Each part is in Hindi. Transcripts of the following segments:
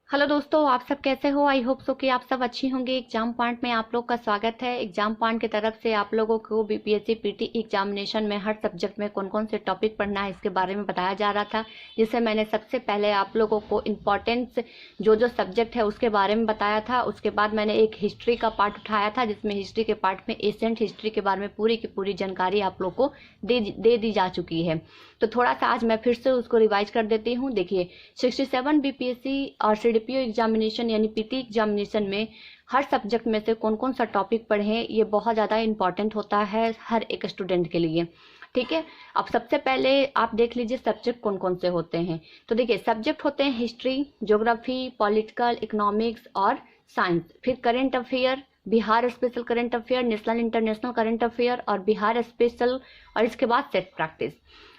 हेलो दोस्तों, आप सब कैसे हो। आई होप सो कि आप सब अच्छी होंगे। एग्जाम पॉइंट में आप लोग का स्वागत है। एग्जाम पॉइंट की तरफ से आप लोगों को बीपीएससी पीटी एग्जामिनेशन में हर सब्जेक्ट में कौन कौन से टॉपिक पढ़ना है इसके बारे में बताया जा रहा था, जिससे मैंने सबसे पहले आप लोगों को इम्पोर्टेंस जो जो सब्जेक्ट है उसके बारे में बताया था। उसके बाद मैंने एक हिस्ट्री का पार्ट उठाया था, जिसमें हिस्ट्री के पार्ट में एशियंट हिस्ट्री के बारे में पूरी की पूरी जानकारी आप लोग को दे दी जा चुकी है। तो थोड़ा सा आज मैं फिर से उसको रिवाइज कर देती हूँ। देखिए, 67 बीपीएससी और सीडीपीओ एग्जामिनेशन यानी पीटी एग्जामिनेशन में हर सब्जेक्ट में से कौन कौन सा टॉपिक पढ़ें, ये बहुत ज़्यादा इंपॉर्टेंट होता है हर एक स्टूडेंट के लिए। ठीक है, अब सबसे पहले आप देख लीजिए सब्जेक्ट कौन कौन से होते हैं। तो देखिए, सब्जेक्ट होते हैं हिस्ट्री, ज्योग्राफी, पॉलिटिकल, इकोनॉमिक्स और साइंस। फिर current affair, Bihar special current affair, national international current affair और बिहार स्पेशल, और इसके बाद सेट प्रैक्टिस।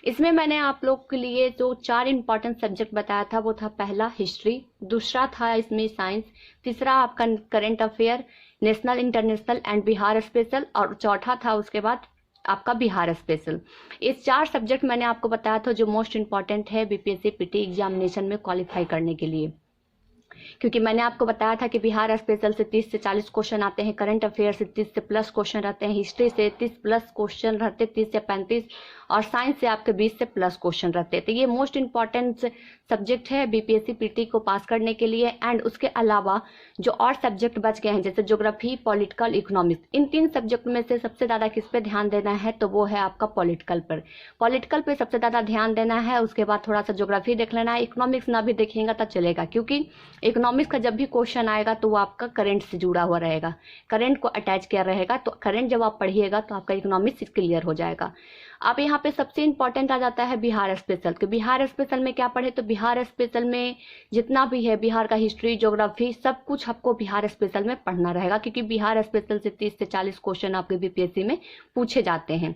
इसमें मैंने आप लोग के लिए जो 4 इंपॉर्टेंट सब्जेक्ट बताया था वो था पहला हिस्ट्री, दूसरा था इसमें साइंस, तीसरा आपका current affair, national international and Bihar special, और चौथा था उसके बाद आपका बिहार स्पेशल। इस 4 सब्जेक्ट मैंने आपको बताया था जो मोस्ट इंपॉर्टेंट है बीपीएससी पीटी एग्जामिनेशन में क्वालिफाई करने के लिए। क्योंकि मैंने आपको बताया था कि बिहार स्पेशल से 30 से 40 क्वेश्चन आते हैं, करंट अफेयर से 30 से प्लस क्वेश्चन रहते हैं, हिस्ट्री से 30 प्लस क्वेश्चन रहते हैं, 30 से 35, और साइंस से आपके 20 से प्लस क्वेश्चन रहते हैं। तो ये मोस्ट इंपॉर्टेंट सब्जेक्ट है बीपीएससी पीटी को पास करने के लिए। एंड उसके अलावा जो और सब्जेक्ट बच गए हैं जैसे ज्योग्राफी, पॉलिटिकल, इकोनॉमिक्स, इन 3 सब्जेक्ट में से सबसे ज़्यादा किस पे ध्यान देना है, तो वो है आपका पॉलिटिकल पर। पॉलिटिकल पे सबसे ज़्यादा ध्यान देना है। उसके बाद थोड़ा सा ज्योग्राफी देख लेना है। इकोनॉमिक्स ना भी देखेंगे तो चलेगा, क्योंकि इकोनॉमिक्स का जब भी क्वेश्चन आएगा तो वो आपका करंट से जुड़ा हुआ रहेगा, करंट को अटैच किया रहेगा। तो करंट जब आप पढ़िएगा तो आपका इकोनॉमिक्स क्लियर हो जाएगा। अब यहाँ पे सबसे इंपॉर्टेंट आ जाता है बिहार स्पेशल। कि बिहार स्पेशल में क्या पढ़े, तो बिहार स्पेशल में जितना भी है बिहार का हिस्ट्री, ज्योग्राफी, सब कुछ आपको बिहार स्पेशल में पढ़ना रहेगा, क्योंकि बिहार स्पेशल से 30 से 40 क्वेश्चन आपके बीपीएससी में पूछे जाते हैं।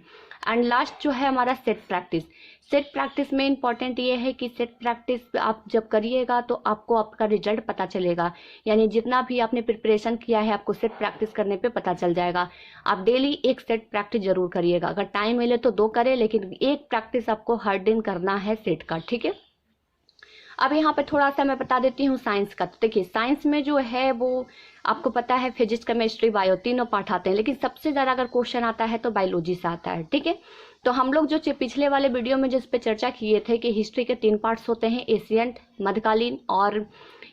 एंड लास्ट जो है हमारा सेट प्रैक्टिस। सेट प्रैक्टिस में इंपॉर्टेंट ये है कि सेट प्रैक्टिस आप जब करिएगा तो आपको आपका रिजल्ट पता चलेगा, यानी जितना भी आपने प्रिपरेशन किया है आपको सेट प्रैक्टिस करने पे पता चल जाएगा। आप डेली एक सेट प्रैक्टिस जरूर करिएगा, अगर टाइम मिले तो 2 करें, लेकिन एक प्रैक्टिस आपको हर दिन करना है सेट का। ठीक है, अब यहाँ पे थोड़ा सा मैं बता देती हूँ साइंस का। तो देखिए, साइंस में जो है वो आपको पता है फिजिक्स, केमिस्ट्री, बायो तीनों पार्ट आते हैं, लेकिन सबसे ज़्यादा अगर क्वेश्चन आता है तो बायोलॉजी से आता है। ठीक है, तो हम लोग जो पिछले वाले वीडियो में जिस पे चर्चा किए थे कि हिस्ट्री के 3 पार्ट्स होते हैं, एशियंट, मध्यकालीन, और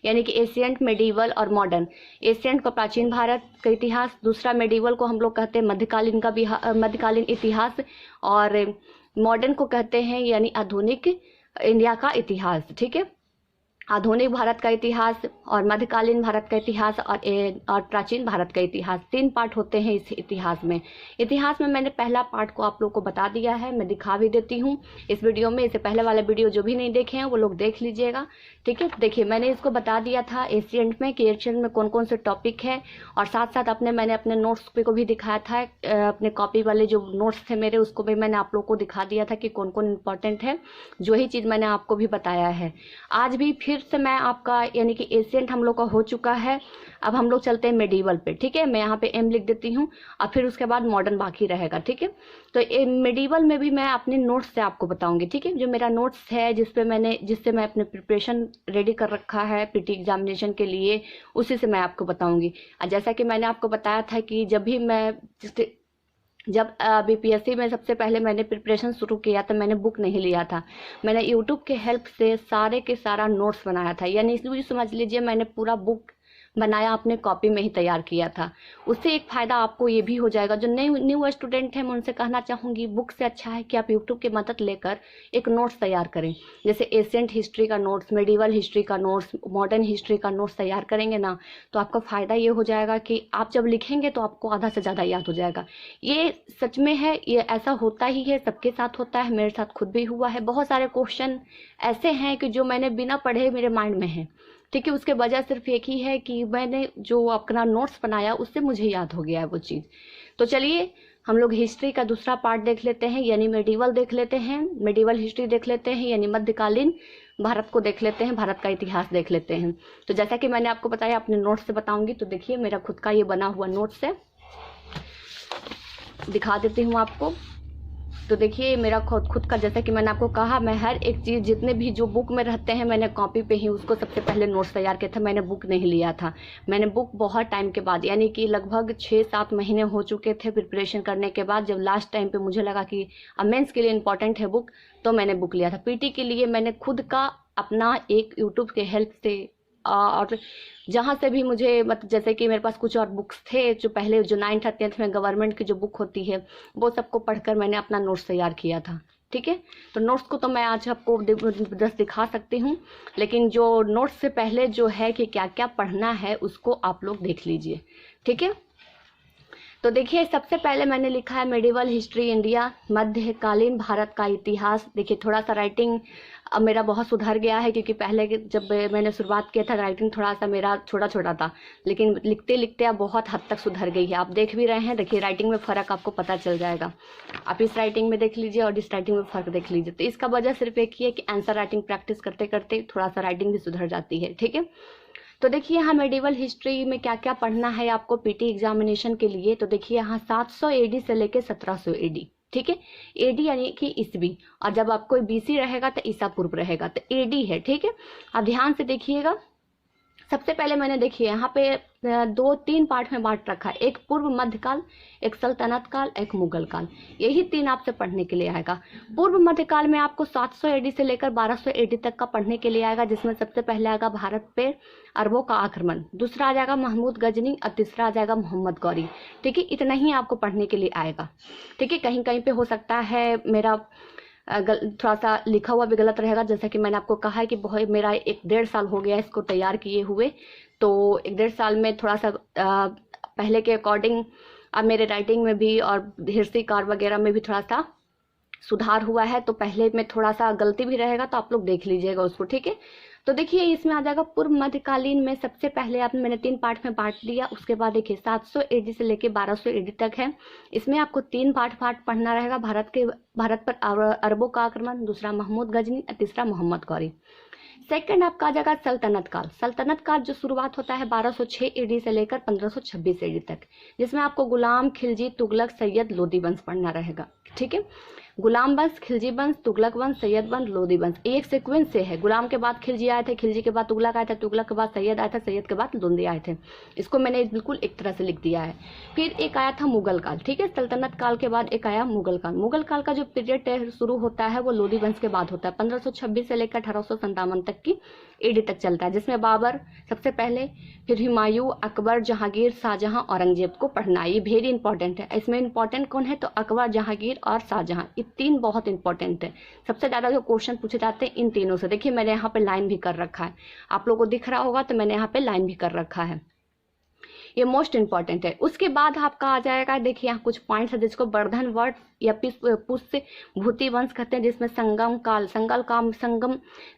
यानी कि एशियंट, मेडिवल और मॉडर्न। एशियंट को प्राचीन भारत का इतिहास, दूसरा मेडिवल को हम लोग कहते हैं मध्यकालीन का मध्यकालीन इतिहास, और मॉडर्न को कहते हैं यानी आधुनिक इंडिया का इतिहास। ठीक है, आधुनिक भारत का इतिहास और मध्यकालीन भारत का इतिहास और प्राचीन भारत का इतिहास, 3 पार्ट होते हैं इस इतिहास में। इतिहास में मैंने पहला पार्ट को आप लोग को बता दिया है, मैं दिखा भी देती हूँ इस वीडियो में। इससे पहले वाला वीडियो जो भी नहीं देखे हैं वो लोग देख लीजिएगा। ठीक है, देखिए मैंने इसको बता दिया था एशियंट में कि एशियंट में कौन कौन से टॉपिक है, और साथ साथ मैंने अपने नोट्स पे को भी दिखाया था। अपने कॉपी वाले जो नोट्स थे मेरे, उसको भी मैंने आप लोग को दिखा दिया था कि कौन कौन इंपॉर्टेंट है, जो ही चीज़ मैंने आपको भी बताया है। आज भी फिर से मैं आपका यानी कि एशियंट हम लोग का हो चुका है, अब हम लोग चलते हैं मेडिवल पे। ठीक है, मैं यहाँ पे एम लिख देती हूँ, और फिर उसके बाद मॉडर्न बाकी रहेगा। ठीक है, तो मेडिवल में भी मैं अपने नोट्स से आपको बताऊंगी। ठीक है, जो मेरा नोट्स है जिससे मैं अपने प्रिपरेशन रेडी कर रखा है पीटी एग्जामिनेशन के लिए, उसी से मैं आपको बताऊंगी। जैसा कि मैंने आपको बताया था कि जब बीपीएससी में सबसे पहले मैंने प्रिपरेशन शुरू किया तो मैंने बुक नहीं लिया था, मैंने यूट्यूब के हेल्प से सारे के सारा नोट्स बनाया था। यानी इसलिए समझ लीजिए मैंने पूरा बुक बनाया, अपने कॉपी में ही तैयार किया था। उससे एक फ़ायदा आपको ये भी हो जाएगा, जो न्यू स्टूडेंट हैं मैं उनसे कहना चाहूँगी, बुक से अच्छा है कि आप यूट्यूब की मदद लेकर एक नोट्स तैयार करें। जैसे एशियंट हिस्ट्री का नोट्स, मेडिवल हिस्ट्री का नोट्स, मॉडर्न हिस्ट्री का नोट्स तैयार करेंगे ना, तो आपका फ़ायदा ये हो जाएगा कि आप जब लिखेंगे तो आपको आधा से ज़्यादा याद हो जाएगा। ये सच में है, ये ऐसा होता ही है, सबके साथ होता है, मेरे साथ खुद भी हुआ है। बहुत सारे क्वेश्चन ऐसे हैं कि जो मैंने बिना पढ़े मेरे माइंड में है। ठीक है, उसके वजह सिर्फ एक ही है कि मैंने जो अपना नोट्स बनाया उससे मुझे याद हो गया है वो चीज़। तो चलिए हम लोग हिस्ट्री का दूसरा पार्ट देख लेते हैं, यानी मेडिवल देख लेते हैं, मेडिवल हिस्ट्री देख लेते हैं, यानी मध्यकालीन भारत को देख लेते हैं, भारत का इतिहास देख लेते हैं। तो जैसा कि मैंने आपको बताया अपने नोट्स से बताऊंगी। तो देखिए मेरा खुद का ये बना हुआ नोट्स है, दिखा देती हूँ आपको। तो देखिए मेरा खुद का, जैसा कि मैंने आपको कहा, मैं हर एक चीज़ जितने भी जो बुक में रहते हैं मैंने कॉपी पे ही उसको सबसे पहले नोट्स तैयार किया था। मैंने बुक नहीं लिया था, मैंने बुक बहुत टाइम के बाद, यानी कि लगभग 6-7 महीने हो चुके थे प्रिपरेशन करने के बाद, जब लास्ट टाइम पे मुझे लगा कि अब मेंस के लिए इंपॉर्टेंट है बुक, तो मैंने बुक लिया था। पीटी के लिए मैंने खुद का अपना एक यूट्यूब के हेल्प से और जहाँ से भी मुझे, मतलब जैसे कि मेरे पास कुछ और बुक्स थे जो पहले जो 9th 10th में गवर्नमेंट की जो बुक होती है वो सबको पढ़कर मैंने अपना नोट्स तैयार किया था। ठीक है, तो नोट्स को तो मैं आज आपको बस दिखा सकती हूँ, लेकिन जो नोट्स से पहले जो है कि क्या क्या पढ़ना है उसको आप लोग देख लीजिए। ठीक है, तो देखिए सबसे पहले मैंने लिखा है मेडिवल हिस्ट्री इंडिया, मध्यकालीन भारत का इतिहास। देखिए थोड़ा सा राइटिंग अब मेरा बहुत सुधर गया है, क्योंकि पहले जब मैंने शुरुआत किया था राइटिंग थोड़ा सा मेरा छोटा छोटा था, लेकिन लिखते लिखते अब बहुत हद तक सुधर गई है। आप देख भी रहे हैं, देखिए राइटिंग में फ़र्क आपको पता चल जाएगा। आप इस राइटिंग में देख लीजिए और इस राइटिंग में फ़र्क देख लीजिए। तो इसका वजह सिर्फ एक ही है कि आंसर राइटिंग प्रैक्टिस करते करते थोड़ा सा राइटिंग भी सुधर जाती है। ठीक है, तो देखिए यहाँ मेडिवल हिस्ट्री में क्या क्या पढ़ना है आपको पीटी एग्जामिनेशन के लिए। तो देखिए यहाँ 700 एडी से लेके 1700 एडी। ठीक है, एडी यानी कि ईस्वी, और जब आपको बीसी रहेगा तो ईसा पूर्व रहेगा, तो एडी है। ठीक है, आप ध्यान से देखिएगा। सबसे पहले मैंने देखिए यहाँ पे 2-3 पार्ट में बांट रखा है, एक पूर्व मध्यकाल, एक सल्तनत काल, एक मुगल काल। यही 3 आपसे पढ़ने के लिए आएगा। पूर्व मध्यकाल में आपको 700 एडी से लेकर 1200 एडी तक का पढ़ने के लिए आएगा, जिसमें सबसे पहले आएगा भारत पे अरबों का आक्रमण, दूसरा आ जाएगा महमूद गजनी और तीसरा आ जाएगा मोहम्मद गौरी। ठीक है, इतना ही आपको पढ़ने के लिए आएगा। ठीक है, कहीं कहीं पे हो सकता है मेरा थोड़ा सा लिखा हुआ भी गलत रहेगा, जैसा कि मैंने आपको कहा है कि बहुत मेरा 1-1.5 साल हो गया इसको तैयार किए हुए, तो 1-1.5 साल में थोड़ा सा पहले के अकॉर्डिंग अब मेरे राइटिंग में भी और हिस्ट्री कार वगैरह में भी थोड़ा सा सुधार हुआ है, तो पहले में थोड़ा सा गलती भी रहेगा, तो आप लोग देख लीजिएगा उसको। ठीक है, तो देखिए इसमें आ जाएगा पूर्व मध्यकालीन में सबसे पहले आपने मैंने 3 पार्ट में बांट दिया। उसके बाद देखिए 700 एडी से लेके 1200 एडी तक है, इसमें आपको 3 पार्ट पढ़ना रहेगा। भारत पर अरबों का आक्रमण, दूसरा महमूद गजनी और तीसरा मोहम्मद गौरी। सेकंड आपका आ जाएगा सल्तनत काल। सल्तनत काल जो शुरुआत होता है 1206 एडी से लेकर 1526 एडी तक, जिसमें आपको गुलाम, खिलजी, तुगलक, सैयद, लोदी वंश पढ़ना रहेगा। ठीक है, गुलाम वंश, खिलजी वंश, तुगलक वंश, सैयद वंश, लोदी वंश, एक सीक्वेंस से है। गुलाम के बाद खिलजी आए थे, खिलजी के बाद तुगलक आए थे, तुगलक के बाद सैयद आए थे, सैयद के बाद लोदी आए थे। इसको मैंने बिल्कुल एक तरह से लिख दिया है। फिर एक आया था मुगल काल। ठीक है, सल्तनत काल के बाद एक आया मुगल काल। मुगल काल का जो पीरियड शुरू होता है वो लोदी वंश के बाद होता है, 1526 से लेकर 1857 तक की एडी तक चलता है, जिसमें बाबर सबसे पहले, फिर हुमायूं, अकबर, जहांगीर, शाहजहां, औरंगजेब को पढ़ना। ये वेरी इंपॉर्टेंट है। इसमें इंपॉर्टेंट कौन है तो अकबर, जहांगीर और शाहजहां, ये 3 बहुत इंपॉर्टेंट है। सबसे ज्यादा जो क्वेश्चन पूछे जाते हैं इन तीनों से। देखिए मैंने यहाँ पे लाइन भी कर रखा है, आप लोगों को दिख रहा होगा, तो मैंने यहाँ पे लाइन भी कर रखा है, ये मोस्ट इंपॉर्टेंट है। उसके बाद आपका आ जाएगा, देखिए यहाँ कुछ पॉइंट्स है जिसको वर्धन वर्ड या पुष्य भूति वंश कहते हैं, जिसमें संगम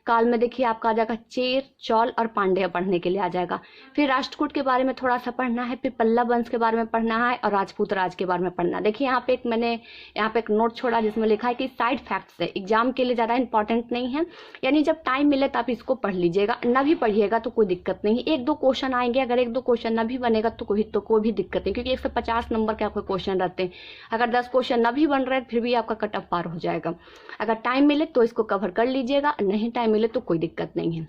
काल में देखिए आपका आ जाएगा चेर, चौल और पांड्य पढ़ने के लिए आ जाएगा। फिर राष्ट्रकूट के बारे में थोड़ा सा पढ़ना है, फिर पल्लव वंश के बारे में पढ़ना है और राजपूत राज के बारे में पढ़ना। देखिए यहाँ पे मैंने यहाँ पे एक नोट छोड़ा जिसमें लिखा है कि साइड फैक्ट्स है, एग्जाम के लिए ज़्यादा इंपॉर्टेंट नहीं है, यानी जब टाइम मिले तो आप इसको पढ़ लीजिएगा। ना भी पढ़िएगा तो कोई दिक्कत नहीं है, 1-2 क्वेश्चन आएंगे, अगर 1-2 क्वेश्चन ना भी बनेगा तो कोई भी दिक्कत नहीं, क्योंकि 150 नंबर के आपके क्वेश्चन रहते हैं। अगर 10 क्वेश्चन ना भी बन रहे हैं फिर भी आपका कट ऑफ पार हो जाएगा। अगर टाइम मिले तो इसको कवर कर लीजिएगा, नहीं टाइम मिले तो कोई दिक्कत नहीं है।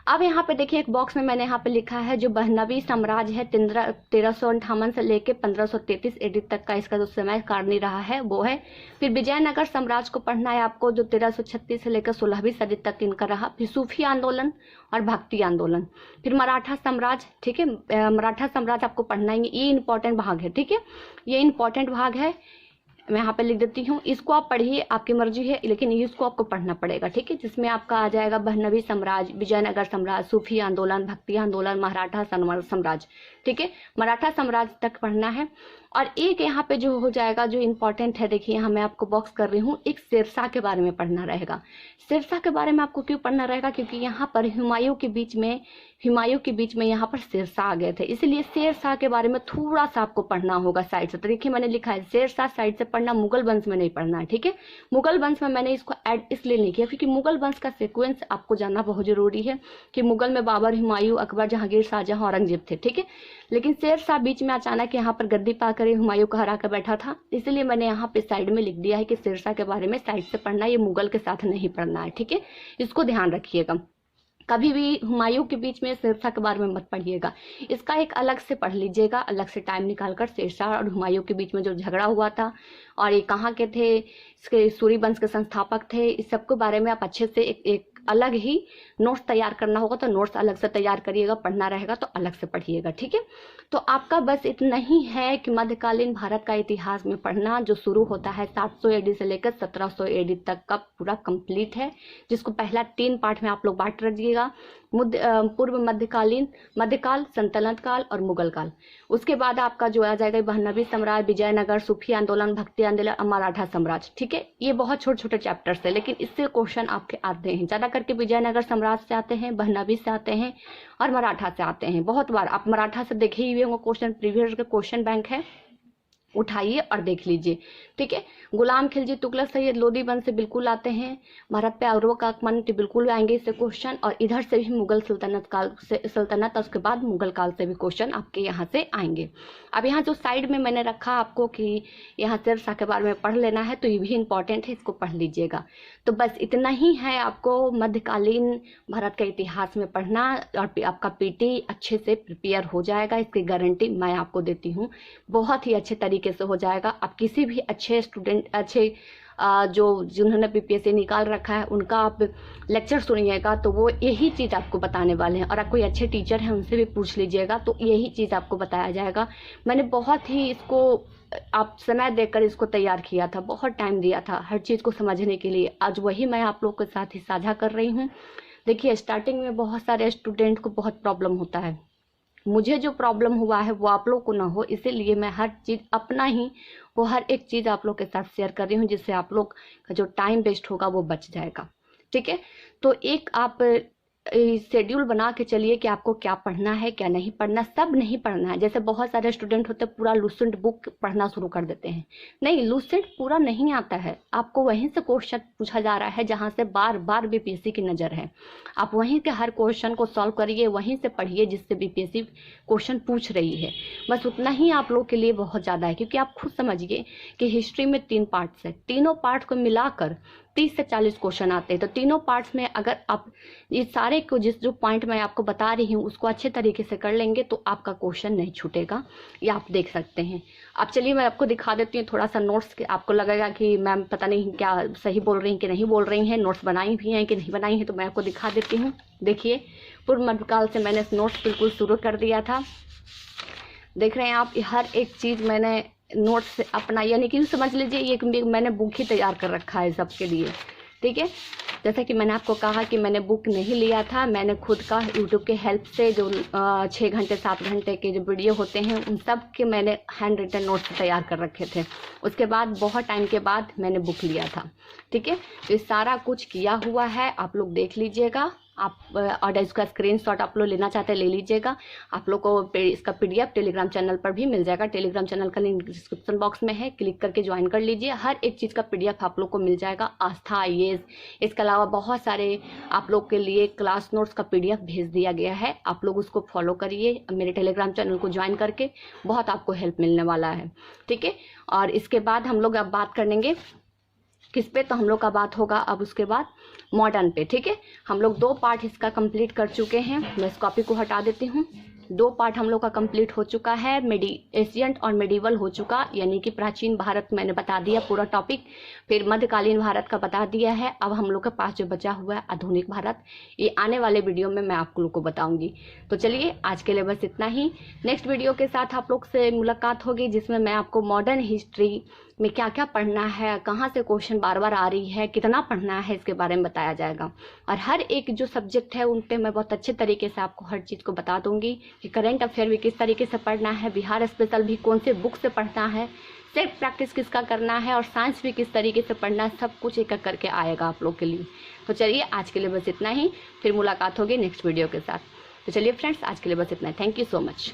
अब यहाँ पे देखिए एक बॉक्स में मैंने यहाँ पे लिखा है जो बहनवी साम्राज्य है 1358 से लेके 1533 एडी तक का इसका जो समय कारणीय रहा है वो है। फिर विजयनगर साम्राज्य को पढ़ना है आपको, जो 1336 से लेकर 16वीं सदी तक इनका रहा। फिर सूफी आंदोलन और भक्ति आंदोलन। फिर मराठा साम्राज्य। ठीक है, मराठा साम्राज्य आपको पढ़ना है, ये इंपॉर्टेंट भाग है। ठीक है, ये इंपॉर्टेंट भाग है, मैं यहाँ पे लिख देती हूँ, इसको आप पढ़िए, आपकी मर्जी है, लेकिन इसको आपको पढ़ना पड़ेगा। ठीक है, जिसमें आपका आ जाएगा बहनवी साम्राज्य, विजयनगर साम्राज्य, सूफी आंदोलन, भक्ति आंदोलन, मराठा साम्राज्य। ठीक है, मराठा साम्राज्य तक पढ़ना है। और एक यहाँ पे जो हो जाएगा जो इंपॉर्टेंट है, देखिए यहाँ मैं आपको बॉक्स कर रही हूँ, एक शेरशाह के बारे में पढ़ना रहेगा। शेरशाह के बारे में आपको क्यों पढ़ना रहेगा, क्योंकि यहाँ पर हुमायूं के बीच में यहाँ पर शेरशाह आ गए थे, इसलिए शेरशाह के बारे में थोड़ा सा आपको पढ़ना होगा साइड से। तो देखिए मैंने लिखा है शेरशाह साइड से पढ़ना, मुगल वंश में नहीं पढ़ना है, ठीक है। मुगल वंश में मैंने इसको ऐड इसलिए नहीं किया क्योंकि मुगल वंश का सीक्वेंस आपको जानना बहुत जरूरी है कि मुगल में बाबर, हुमायूं, अकबर, जहांगीर, शाहजहां, औरंगजेब थे, ठीक है। लेकिन शेर शाह बीच में अचानक यहाँ पर गद्दी पाकर हुमायूं को हरा कर बैठा था, इसलिए मैंने यहाँ पे साइड में लिख दिया है कि शेर शाह के बारे में साइड से पढ़ना, ये मुगल के साथ नहीं पढ़ना है, ठीक है। इसको ध्यान रखिएगा, कभी भी हुमायूं के बीच में शेरशाह के बारे में मत पढ़िएगा, इसका एक अलग से पढ़ लीजिएगा, अलग से टाइम निकालकर। शेरशाह और हुमायूं के बीच में जो झगड़ा हुआ था और ये कहाँ के थे, इसके सूरी वंश के संस्थापक थे, इस सब के बारे में आप अच्छे से एक अलग ही नोट्स तैयार करना होगा, तो नोट्स अलग से तैयार करिएगा, पढ़ना रहेगा तो अलग से पढ़िएगा, ठीक है। तो आपका बस इतना ही है कि मध्यकालीन भारत का इतिहास में पढ़ना जो शुरू होता है 700 AD से लेकर 1700 AD तक का पूरा कंप्लीट है, जिसको पहला 3 पार्ट में आप लोग बांट रखिएगा, पूर्व मध्यकालीन, मध्यकाल, सल्तनत काल और मुगल काल। उसके बाद आपका जो आ जाएगा बहनवी साम्राज्य, विजयनगर, सूफी आंदोलन, भक्ति आंदोलन, मराठा साम्राज्य, ठीक है। ये बहुत छोटे छोटे चैप्टर्स है, लेकिन इससे क्वेश्चन आपके आते हैं, ज्यादा करके विजयनगर साम्राज्य से आते हैं, बहनवी से आते हैं और मराठा से आते हैं। बहुत बार आप मराठा से देखे ही होंगे क्वेश्चन, प्रीवियस का क्वेश्चन बैंक है, उठाइए और देख लीजिए, ठीक है। गुलाम खिलजी, तुगलक, सैयद लोदी वंश से बिल्कुल आते हैं, भारत पे औरंगजेब का आक्रमण बिल्कुल आएंगे इससे क्वेश्चन, और इधर से भी मुगल सल्तनत काल से, सल्तनत और उसके बाद मुगल काल से भी क्वेश्चन आपके यहाँ से आएंगे। अब यहाँ जो साइड में मैंने रखा आपको कि यहाँ शेरशाह के बारे में पढ़ लेना है, तो ये भी इंपॉर्टेंट है, इसको पढ़ लीजिएगा। तो बस इतना ही है आपको मध्यकालीन भारत के इतिहास में पढ़ना, और आपका पीटी अच्छे से प्रिपेयर हो जाएगा, इसकी गारंटी मैं आपको देती हूँ, बहुत ही अच्छे तरीके से हो जाएगा। आप किसी भी अच्छे स्टूडेंट, अच्छे जिन्होंने बीपीएससी निकाल रखा है उनका आप लेक्चर सुनिएगा तो वो यही चीज़ आपको बताने वाले हैं, और आप कोई अच्छे टीचर हैं उनसे भी पूछ लीजिएगा तो यही चीज़ आपको बताया जाएगा। मैंने बहुत ही इसको आप समय देकर इसको तैयार किया था, बहुत टाइम दिया था हर चीज़ को समझने के लिए, आज वही मैं आप लोग के साथ ही साझा कर रही हूँ। देखिए स्टार्टिंग में बहुत सारे स्टूडेंट को बहुत प्रॉब्लम होता है, मुझे जो प्रॉब्लम हुआ है वो आप लोग को ना हो, इसीलिए मैं हर चीज़ अपना ही वो हर एक चीज़ आप लोग के साथ शेयर कर रही हूँ, जिससे आप लोग का जो टाइम वेस्ट होगा वो बच जाएगा, ठीक है। तो एक आप शेड्यूल बना के चलिए कि आपको क्या पढ़ना है क्या नहीं पढ़ना, सब नहीं पढ़ना है। जैसे बहुत सारे स्टूडेंट होते हैं पूरा लूसेंट बुक पढ़ना शुरू कर देते हैं, नहीं, लूसेंट पूरा नहीं आता है, आपको वहीं से क्वेश्चन पूछा जा रहा है जहां से बार बार बीपीएससी की नज़र है, आप वहीं के हर क्वेश्चन को सॉल्व करिए, वहीं से पढ़िए जिससे बीपीएससी क्वेश्चन पूछ रही है, बस उतना ही आप लोग के लिए बहुत ज़्यादा है। क्योंकि आप खुद समझिए कि हिस्ट्री में 3 पार्ट्स है, तीनों पार्ट को मिलाकर 30 से 40 क्वेश्चन आते हैं, तो तीनों पार्ट्स में अगर आप ये सारे को जो पॉइंट मैं आपको बता रही हूँ उसको अच्छे तरीके से कर लेंगे तो आपका क्वेश्चन नहीं छूटेगा, ये आप देख सकते हैं। अब चलिए मैं आपको दिखा देती हूँ थोड़ा सा नोट्स, आपको लगेगा कि मैम पता नहीं क्या सही बोल रही हैं कि नहीं बोल रही हैं, नोट्स बनाई भी हैं कि नहीं बनाई हैं, तो मैं आपको दिखा देती हूँ। देखिए पूर्व मध्यकाल से मैंने नोट्स बिल्कुल शुरू कर दिया था, देख रहे हैं आप, हर एक चीज़ मैंने नोट्स अपना, यानी कि समझ लीजिए ये मैंने बुक ही तैयार कर रखा है सबके लिए, ठीक है। जैसा कि मैंने आपको कहा कि मैंने बुक नहीं लिया था, मैंने खुद का यूट्यूब के हेल्प से जो 6 घंटे 7 घंटे के जो वीडियो होते हैं उन सब के मैंने हैंड रिटन नोट्स तैयार कर रखे थे, उसके बाद बहुत टाइम के बाद मैंने बुक लिया था, ठीक है। तो ये सारा कुछ किया हुआ है, आप लोग देख लीजिएगा, आप और इसका स्क्रीनशॉट आप लोग लेना चाहते हैं ले लीजिएगा। आप लोग को इसका पीडीएफ टेलीग्राम चैनल पर भी मिल जाएगा, टेलीग्राम चैनल का लिंक डिस्क्रिप्शन बॉक्स में है, क्लिक करके ज्वाइन कर लीजिए, हर एक चीज़ का पीडीएफ आप लोग को मिल जाएगा। आस्था IAS, इसके अलावा बहुत सारे आप लोग के लिए क्लास नोट्स का पीडीएफ भेज दिया गया है, आप लोग उसको फॉलो करिए, मेरे टेलीग्राम चैनल को ज्वाइन करके बहुत आपको हेल्प मिलने वाला है, ठीक है। और इसके बाद हम लोग अब बात करेंगे किस पे, तो हम लोग का बात होगा अब उसके बाद मॉडर्न पे, ठीक है। हम लोग 2 पार्ट इसका कंप्लीट कर चुके हैं, मैं इस कॉपी को हटा देती हूँ। 2 पार्ट हम लोग का कंप्लीट हो चुका है, एशियंट और मेडिवल हो चुका, यानी कि प्राचीन भारत मैंने बता दिया पूरा टॉपिक, फिर मध्यकालीन भारत का बता दिया है। अब हम लोग के पास जो बचा हुआ है आधुनिक भारत, ये आने वाले वीडियो में मैं आप लोग को बताऊंगी। तो चलिए आज के लिए बस इतना ही, नेक्स्ट वीडियो के साथ आप लोग से मुलाकात होगी जिसमें मैं आपको मॉडर्न हिस्ट्री में क्या क्या पढ़ना है, कहाँ से क्वेश्चन बार बार आ रही है, कितना पढ़ना है, इसके बारे में बताया जाएगा। और हर एक जो सब्जेक्ट है उन पे मैं बहुत अच्छे तरीके से आपको हर चीज़ को बता दूंगी कि करंट अफेयर भी किस तरीके से पढ़ना है, बिहार स्पेशल भी कौन से बुक से पढ़ना है, सेल्फ प्रैक्टिस किसका करना है, और साइंस भी किस तरीके से पढ़ना है, सब कुछ एक एक करके आएगा आप लोग के लिए। तो चलिए आज के लिए बस इतना ही, फिर मुलाकात होगी नेक्स्ट वीडियो के साथ। तो चलिए फ्रेंड्स आज के लिए बस इतना ही, थैंक यू सो मच।